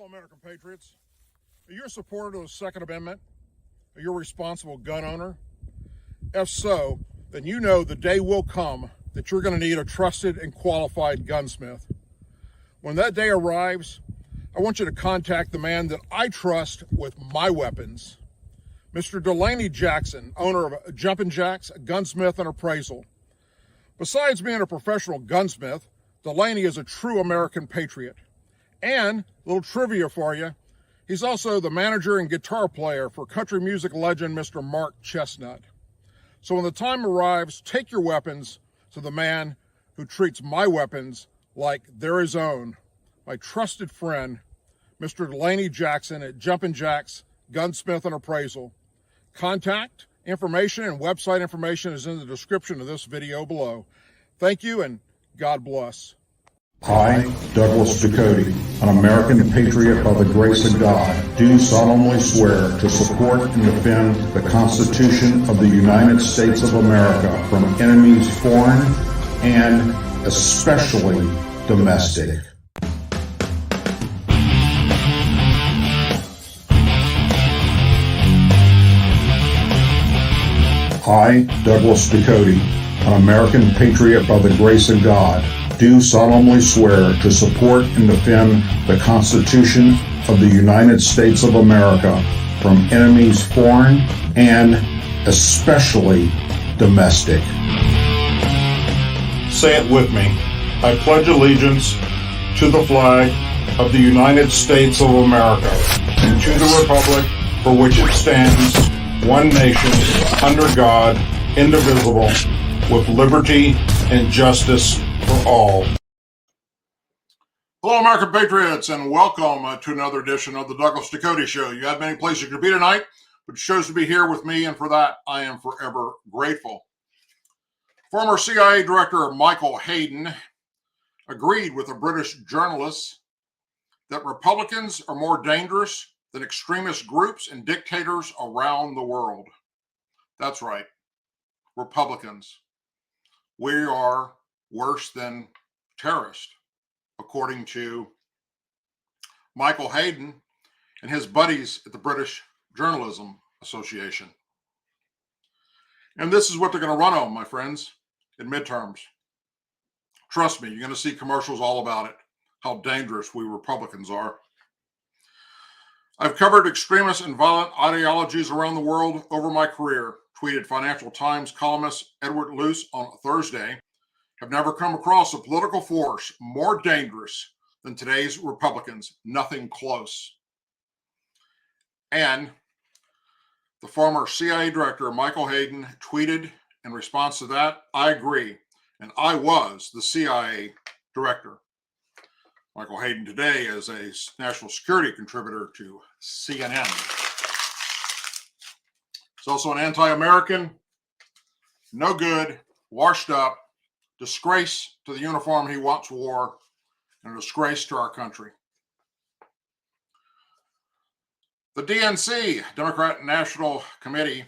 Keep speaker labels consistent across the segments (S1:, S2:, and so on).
S1: Fellow American patriots, are you a supporter of the Second Amendment? Are you a responsible gun owner? If so, then you know the day will come that you're going to need a trusted and qualified gunsmith. When that day arrives, I want you to contact the man that I trust with my weapons, Mr. Delaney Jackson, owner of Jumpin, Gunsmith, and Appraisal. Besides being a professional gunsmith, Delaney is a true American patriot. And, a little trivia for you, he's also the manager and guitar player for country music legend Mr. Mark Chestnut. So when the time arrives, take your weapons to the man who treats my weapons like they're his own, my trusted friend, Mr. Delaney Jackson at Jumpin, Gunsmith, and Appraisal. Contact information and website information is in the description of this video below. Thank you and God bless.
S2: I, Douglas Ducote, an American patriot by the grace of God, do solemnly swear to support and defend the Constitution of the United States of America from enemies foreign and especially domestic. I, Douglas Ducote, an American patriot by the grace of God, do solemnly swear to support and defend the Constitution of the United States of America from enemies foreign and especially domestic. Say it with me. I pledge allegiance to the flag of the United States of America and to the republic for which it stands, one nation, under God, indivisible, with liberty and justice for all.
S1: Hello, American patriots, and welcome to another edition of the Douglas Ducote Show. You had many places you could be tonight, but you chose to be here with me, and for that, I am forever grateful. Former CIA Director Michael Hayden agreed with a British journalist that Republicans are more dangerous than extremist groups and dictators around the world. That's right, Republicans. We are worse than terrorists, according to Michael Hayden and his buddies at the British Journalism Association. And this is what they're going to run on, my friends, in midterms. Trust me, you're going to see commercials all about it, how dangerous we Republicans are. I've covered extremist and violent ideologies around the world over my career, tweeted Financial Times columnist Edward Luce on Thursday. Have never come across a political force more dangerous than today's Republicans. Nothing close. And the former CIA director, Michael Hayden, tweeted in response to that, I agree, and I was the CIA director. Michael Hayden today is a national security contributor to CNN. He's also an anti-American, no good, washed up, disgrace to the uniform he once wore, and a disgrace to our country. The DNC, Democrat National Committee,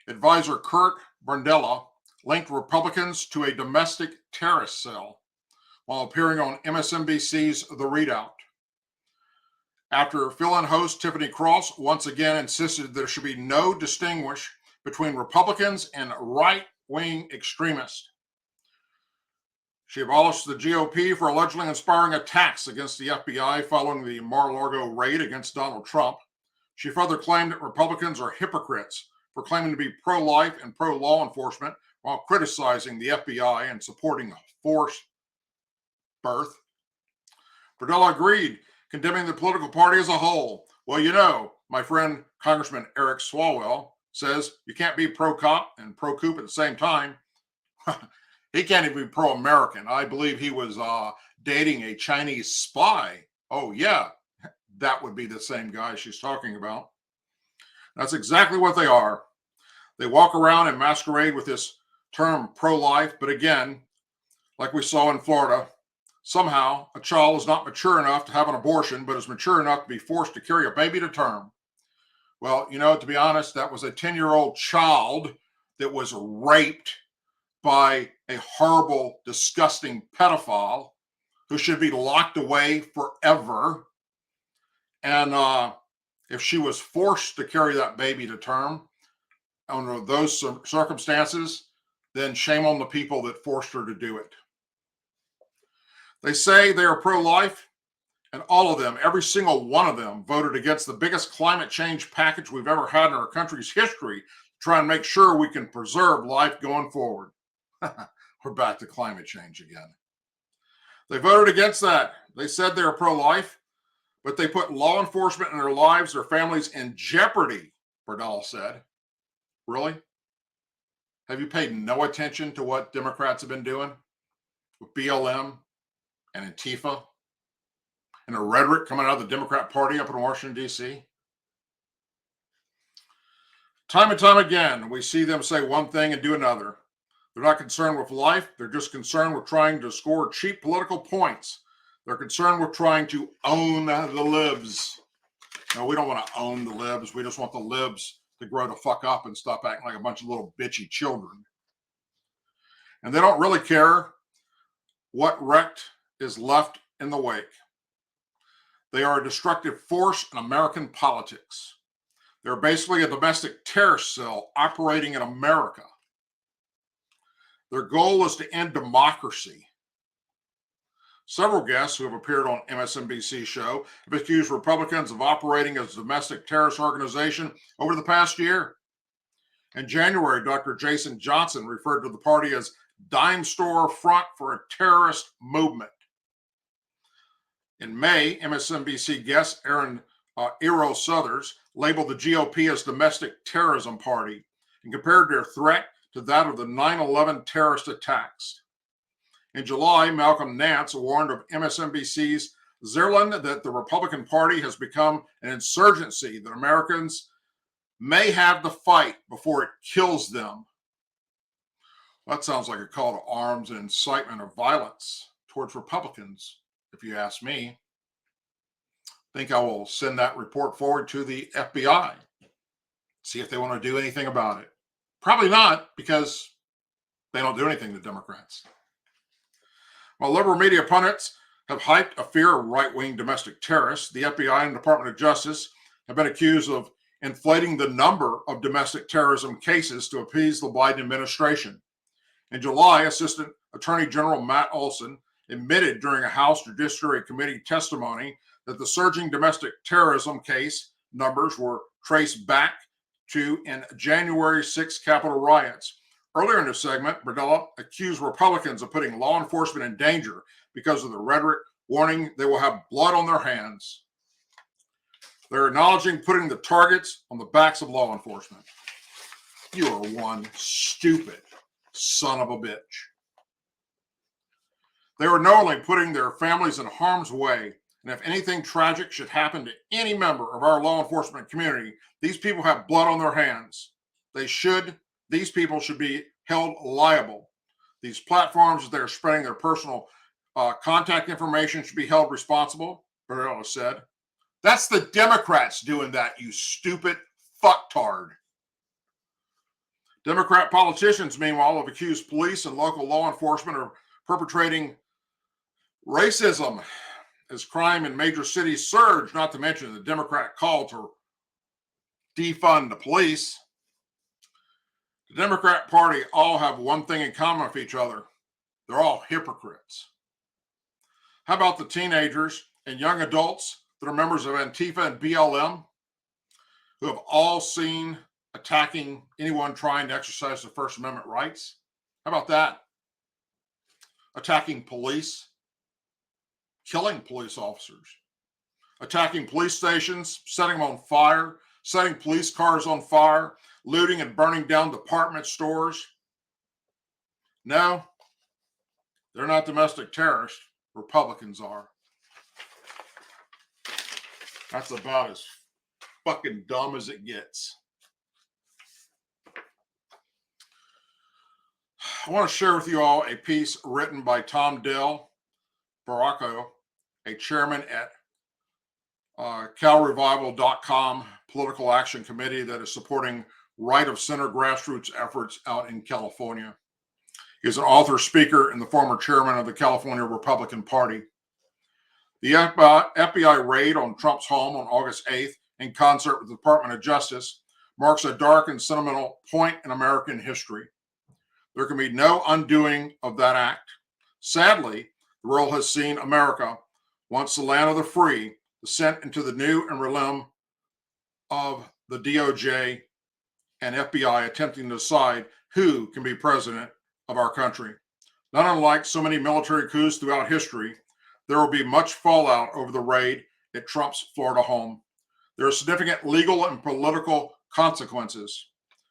S1: advisor Kurt Brandella linked Republicans to a domestic terrorist cell while appearing on MSNBC's The Readout. After fill-in host Tiffany Cross once again insisted there should be no distinguish between Republicans and right-wing extremists. She abolished the GOP for allegedly inspiring attacks against the FBI following the Mar-a-Lago raid against Donald Trump. She further claimed that Republicans are hypocrites for claiming to be pro-life and pro-law enforcement while criticizing the FBI and supporting forced birth. Brandella agreed, condemning the political party as a whole. Well, you know, my friend Congressman Eric Swalwell says you can't be pro-cop and pro-coup at the same time. He can't even be pro-American. I believe he was dating a Chinese spy. Oh, yeah, that would be the same guy she's talking about. That's exactly what they are. They walk around and masquerade with this term pro-life, but again, like we saw in Florida, somehow a child is not mature enough to have an abortion, but is mature enough to be forced to carry a baby to term. Well, you know, to be honest, that was a 10-year-old child that was raped by a horrible, disgusting pedophile who should be locked away forever. And if she was forced to carry that baby to term under those circumstances, then shame on the people that forced her to do it. They say they are pro-life, and all of them, every single one of them, voted against the biggest climate change package we've ever had in our country's history to try and make sure we can preserve life going forward. We're back to climate change again. They voted against that. They said they were pro-life, but they put law enforcement and their lives, their families in jeopardy, Bardella said. Really? Have you paid no attention to what Democrats have been doing with BLM and Antifa and the rhetoric coming out of the Democrat Party up in Washington, D.C.? Time and time again, we see them say one thing and do another. They're not concerned with life. They're just concerned with trying to score cheap political points. They're concerned with trying to own the libs. No, we don't want to own the libs. We just want the libs to grow the fuck up and stop acting like a bunch of little bitchy children. And they don't really care what wrecked is left in the wake. They are a destructive force in American politics. They're basically a domestic terrorist cell operating in America. Their goal is to end democracy. Several guests who have appeared on MSNBC's show have accused Republicans of operating as a domestic terrorist organization over the past year. In January, Dr. Jason Johnson referred to the party as dime store front for a terrorist movement. In May, MSNBC guest Erosion labeled the GOP as domestic terrorism party and compared their threat to that of the 9/11 terrorist attacks. In July, Malcolm Nance warned of MSNBC's Zerland that the Republican Party has become an insurgency that Americans may have to fight before it kills them. That sounds like a call to arms and incitement of violence towards Republicans, if you ask me. I think I will send that report forward to the FBI, see if they want to do anything about it. Probably not, because they don't do anything to Democrats. While liberal media pundits have hyped a fear of right-wing domestic terrorists, the FBI and Department of Justice have been accused of inflating the number of domestic terrorism cases to appease the Biden administration. In July, Assistant Attorney General Matt Olson admitted during a House Judiciary Committee testimony that the surging domestic terrorism case numbers were traced back to in January 6 Capitol riots. Earlier in this segment, Bardella accused Republicans of putting law enforcement in danger because of the rhetoric, warning they will have blood on their hands. They're acknowledging putting the targets on the backs of law enforcement. You are one stupid son of a bitch. They are knowingly putting their families in harm's way, and if anything tragic should happen to any member of our law enforcement community, these people have blood on their hands. These people should be held liable. These platforms that they're spreading their personal contact information should be held responsible, Bardella said. That's the Democrats doing that, you stupid fucktard. Democrat politicians, meanwhile, have accused police and local law enforcement of perpetrating racism as crime in major cities surge, not to mention the Democrat call to defund the police. The Democrat Party all have one thing in common with each other. They're all hypocrites. How about the teenagers and young adults that are members of Antifa and BLM who have all seen attacking anyone trying to exercise their First Amendment rights? How about that? Attacking police, killing police officers, attacking police stations, setting them on fire, setting police cars on fire, looting and burning down department stores. No, they're not domestic terrorists. Republicans are. That's about as fucking dumb as it gets. I want to share with you all a piece written by Tom Del Baracco, a chairman at calrevival.com political action committee that is supporting right of center grassroots efforts out in California. He is an author, speaker, and the former chairman of the California Republican Party. The FBI raid on Trump's home on August 8th, in concert with the Department of Justice, marks a dark and sentimental point in American history. There can be no undoing of that act. Sadly, the world has seen America, once the land of the free, descent into the new and realm of the DOJ and FBI attempting to decide who can be president of our country. Not unlike so many military coups throughout history, there will be much fallout over the raid at Trump's Florida home. There are significant legal and political consequences,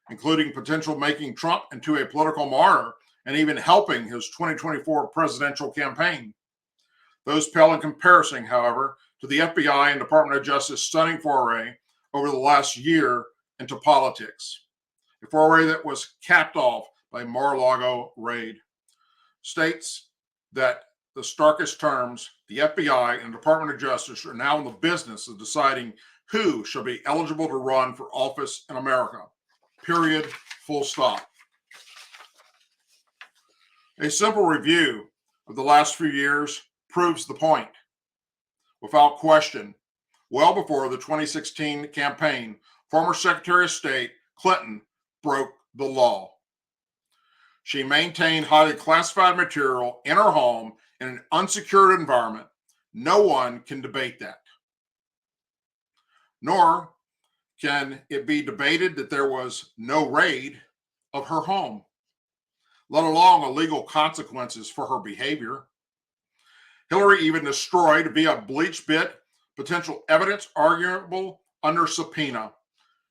S1: including potential making Trump into a political martyr and even helping his 2024 presidential campaign. Those pale in comparison, however, to the FBI and Department of Justice stunning foray over the last year into politics, a foray that was capped off by Mar-a-Lago raid. States that the starkest terms, the FBI and Department of Justice are now in the business of deciding who shall be eligible to run for office in America. Period. Full stop. A simple review of the last few years proves the point. Without question, well before the 2016 campaign, former Secretary of State Clinton broke the law. She maintained highly classified material in her home in an unsecured environment. No one can debate that. Nor can it be debated that there was no raid of her home, let alone illegal consequences for her behavior. Hillary even destroyed via bleach bit potential evidence arguable under subpoena.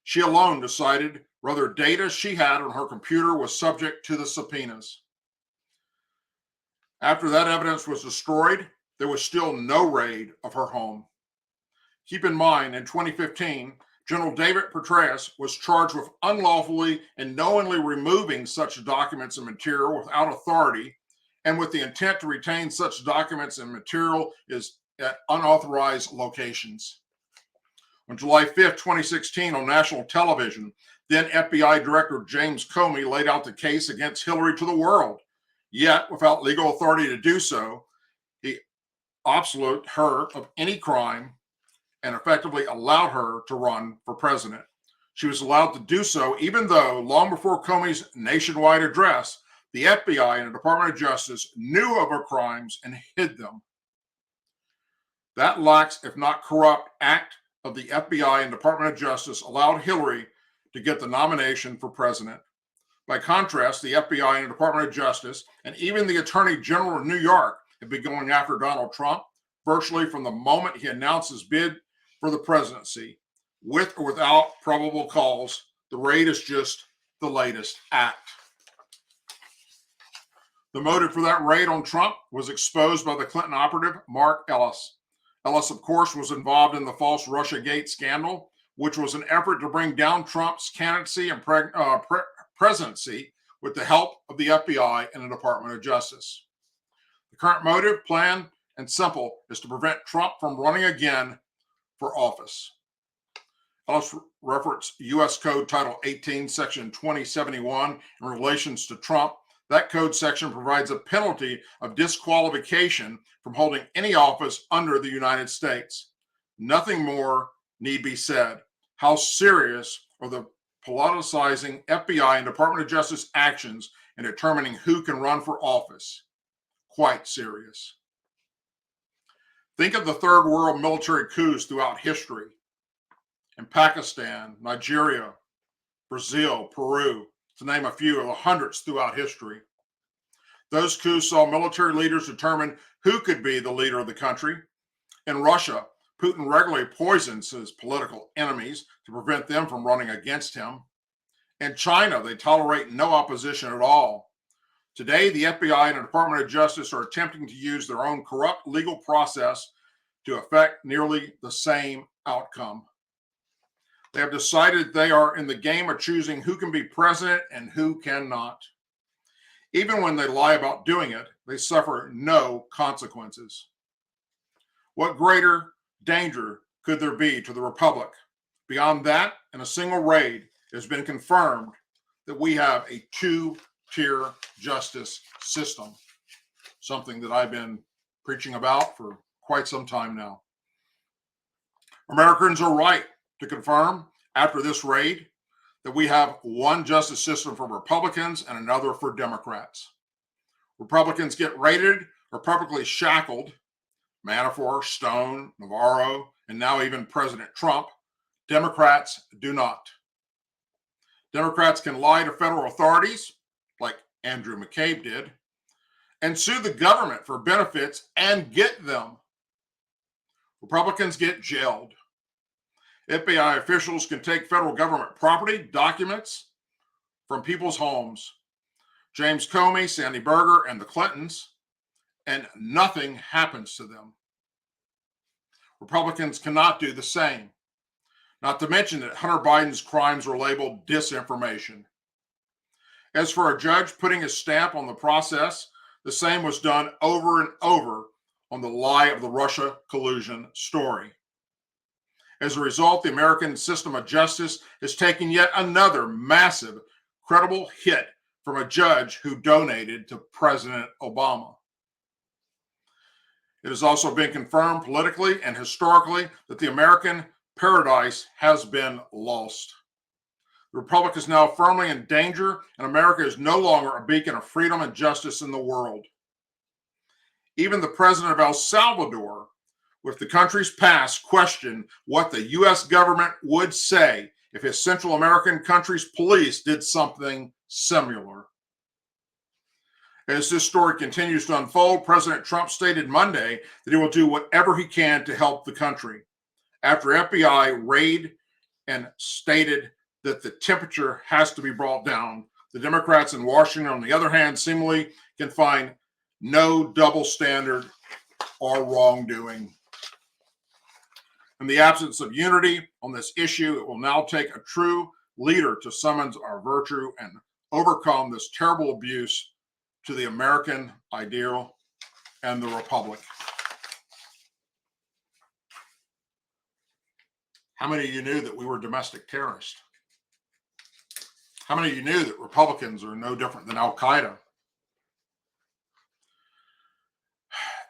S1: She alone decided whether data she had on her computer was subject to the subpoenas. After that evidence was destroyed, there was still no raid of her home. Keep in mind, in 2015, General David Petraeus was charged with unlawfully and knowingly removing such documents and material without authority and with the intent to retain such documents and material is at unauthorized locations. On July 5th, 2016, on national television, then FBI Director James Comey laid out the case against Hillary to the world. Yet, without legal authority to do so, he absolved her of any crime and effectively allowed her to run for president. She was allowed to do so even though, long before Comey's nationwide address, the FBI and the Department of Justice knew of her crimes and hid them. That lax, if not corrupt, act of the FBI and Department of Justice allowed Hillary to get the nomination for president. By contrast, the FBI and the Department of Justice, and even the Attorney General of New York, have been going after Donald Trump virtually from the moment he announced his bid for the presidency. With or without probable cause, the raid is just the latest act. The motive for that raid on Trump was exposed by the Clinton operative, Mark Ellis. Ellis, of course, was involved in the false Russiagate scandal, which was an effort to bring down Trump's candidacy and presidency with the help of the FBI and the Department of Justice. The current motive, plain and simple, is to prevent Trump from running again for office. Ellis referenced U.S. Code Title 18, Section 2071 in relations to Trump. That code section provides a penalty of disqualification from holding any office under the United States. Nothing more need be said. How serious are the politicizing FBI and Department of Justice actions in determining who can run for office? Quite serious. Think of the third world military coups throughout history in Pakistan, Nigeria, Brazil, Peru, to name a few of the hundreds throughout history. Those coups saw military leaders determine who could be the leader of the country. In Russia, Putin regularly poisons his political enemies to prevent them from running against him. In China, they tolerate no opposition at all. Today, the FBI and the Department of Justice are attempting to use their own corrupt legal process to effect nearly the same outcome. They have decided they are in the game of choosing who can be president and who cannot. Even when they lie about doing it, they suffer no consequences. What greater danger could there be to the Republic? Beyond that, in a single raid, it has been confirmed that we have a two-tier justice system, something that I've been preaching about for quite some time now. Americans are right to confirm after this raid that we have one justice system for Republicans and another for Democrats. Republicans get raided or publicly shackled. Manafort, Stone, Navarro, and now even President Trump. Democrats do not. Democrats can lie to federal authorities, like Andrew McCabe did, and sue the government for benefits and get them. Republicans get jailed. FBI officials can take federal government property, documents from people's homes. James Comey, Sandy Berger, and the Clintons, and nothing happens to them. Republicans cannot do the same. Not to mention that Hunter Biden's crimes were labeled disinformation. As for a judge putting his stamp on the process, the same was done over and over on the lie of the Russia collusion story. As a result, the American system of justice is taking yet another massive, credible hit from a judge who donated to President Obama. It has also been confirmed politically and historically that the American paradise has been lost. The Republic is now firmly in danger, and America is no longer a beacon of freedom and justice in the world. Even the president of El Salvador, with the country's past, questioned what the U.S. government would say if his Central American country's police did something similar. As this story continues to unfold, President Trump stated Monday that he will do whatever he can to help the country. After FBI raid and stated that the temperature has to be brought down, the Democrats in Washington, on the other hand, seemingly can find no double standard or wrongdoing. In the absence of unity on this issue, it will now take a true leader to summons our virtue and overcome this terrible abuse to the American ideal and the Republic. How many of you knew that we were domestic terrorists? How many of you knew that Republicans are no different than Al-Qaeda?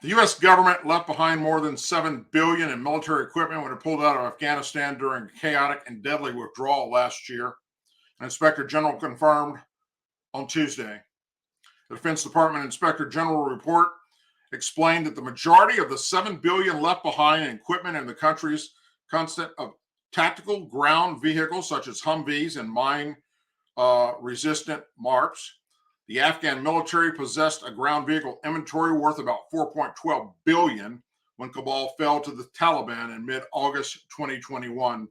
S1: The U.S. government left behind more than $7 billion in military equipment when it pulled out of Afghanistan during chaotic and deadly withdrawal last year. An Inspector General confirmed on Tuesday. The Defense Department Inspector General report explained that the majority of the $7 billion left behind in equipment in the country's consist of tactical ground vehicles such as Humvees and mine-resistant MARPs. The Afghan military possessed a ground vehicle inventory worth about $4.12 billion when Kabul fell to the Taliban in mid-August 2021.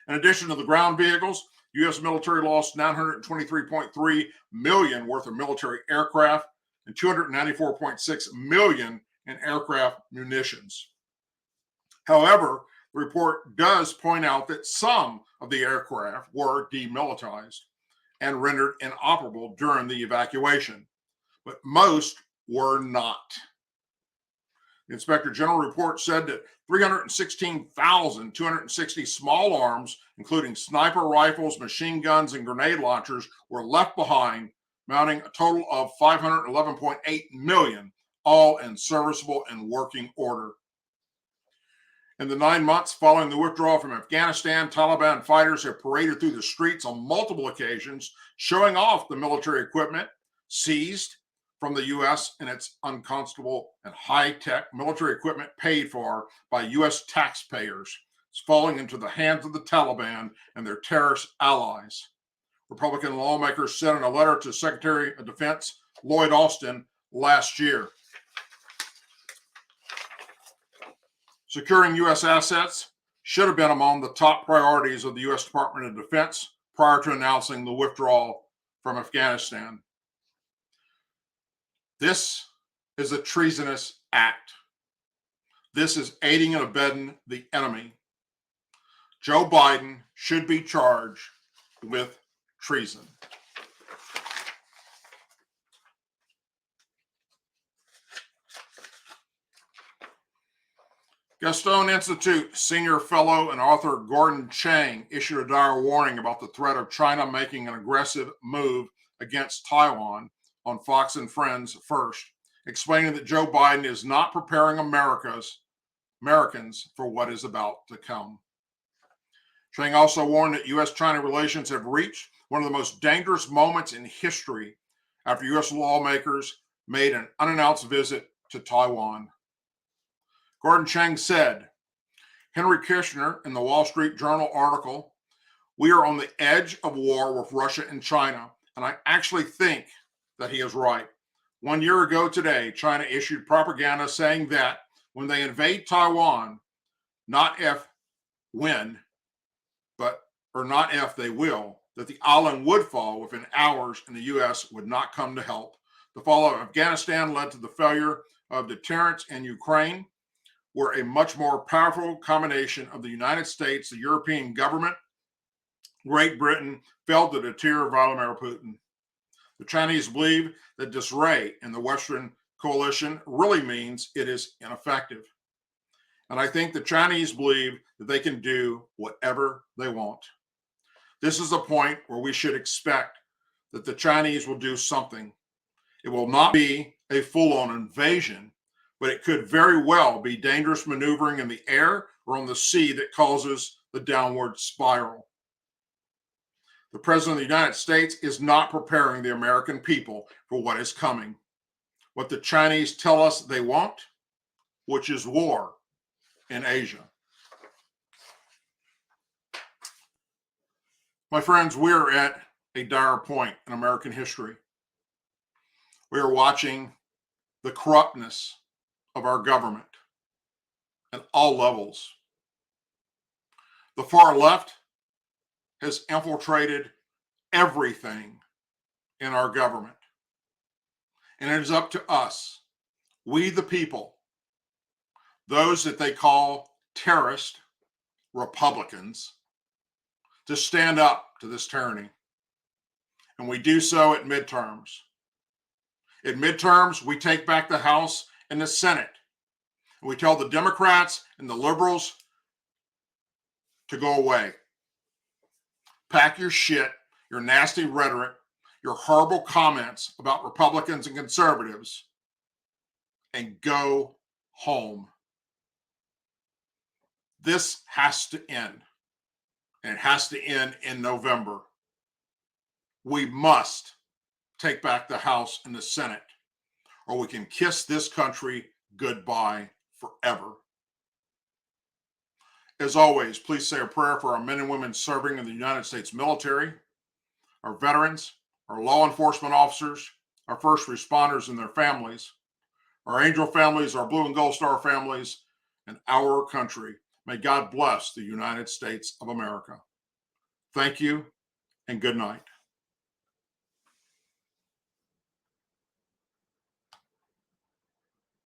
S1: In addition to the ground vehicles, U.S. military lost $923.3 million worth of military aircraft and $294.6 million in aircraft munitions. However, the report does point out that some of the aircraft were demilitarized and rendered inoperable during the evacuation, but most were not. The Inspector General report said that 316,260 small arms, including sniper rifles, machine guns, and grenade launchers, were left behind, mounting a total of 511.8 million, all in serviceable and working order. In the 9 months following the withdrawal from Afghanistan, Taliban fighters have paraded through the streets on multiple occasions, showing off the military equipment seized from the U.S. and its unconscionable and high-tech military equipment paid for by U.S. taxpayers. It's falling into the hands of the Taliban and their terrorist allies. Republican lawmakers said in a letter to Secretary of Defense Lloyd Austin last year. Securing U.S. assets should have been among the top priorities of the U.S. Department of Defense prior to announcing the withdrawal from Afghanistan. This is a treasonous act. This is aiding and abetting the enemy. Joe Biden should be charged with treason. Gaston Institute senior fellow and author Gordon Chang issued a dire warning about the threat of China making an aggressive move against Taiwan on Fox and Friends first, explaining that Joe Biden is not preparing Americans for what is about to come. Chang also warned that U.S.-China relations have reached one of the most dangerous moments in history after U.S. lawmakers made an unannounced visit to Taiwan. Gordon Chang said, Henry Kissinger in the Wall Street Journal article, "We are on the edge of war with Russia and China," and I actually think that he is right. 1 year ago today, China issued propaganda saying that when they invade Taiwan, not if, when, not if they will, that the island would fall within hours and the U.S. would not come to help. The fall of Afghanistan led to the failure of deterrence in Ukraine, where a much more powerful combination of the United States, the European government, Great Britain failed to deter Vladimir Putin. The Chinese believe that disarray in the Western coalition really means it is ineffective. And I think the Chinese believe that they can do whatever they want. This is a point where we should expect that the Chinese will do something. It will not be a full-on invasion, but it could very well be dangerous maneuvering in the air or on the sea that causes the downward spiral. The President of the United States is not preparing the American people for what is coming. What the Chinese tell us they want, which is war in Asia. My friends, we are at a dire point in American history. We are watching the corruptness of our government at all levels. The far left has infiltrated everything in our government. And it is up to us, we the people, those that they call terrorist Republicans, to stand up to this tyranny. And we do so at midterms. At midterms, we take back the House and the Senate. And we tell the Democrats and the liberals to go away. Pack your shit, your nasty rhetoric, your horrible comments about Republicans and conservatives, and go home. This has to end. And it has to end in November. We must take back the House and the Senate, or we can kiss this country goodbye forever. As always, please say a prayer for our men and women serving in the United States military, our veterans, our law enforcement officers, our first responders and their families, our angel families, our blue and gold star families, and our country. May God bless the United States of America. Thank you and good night.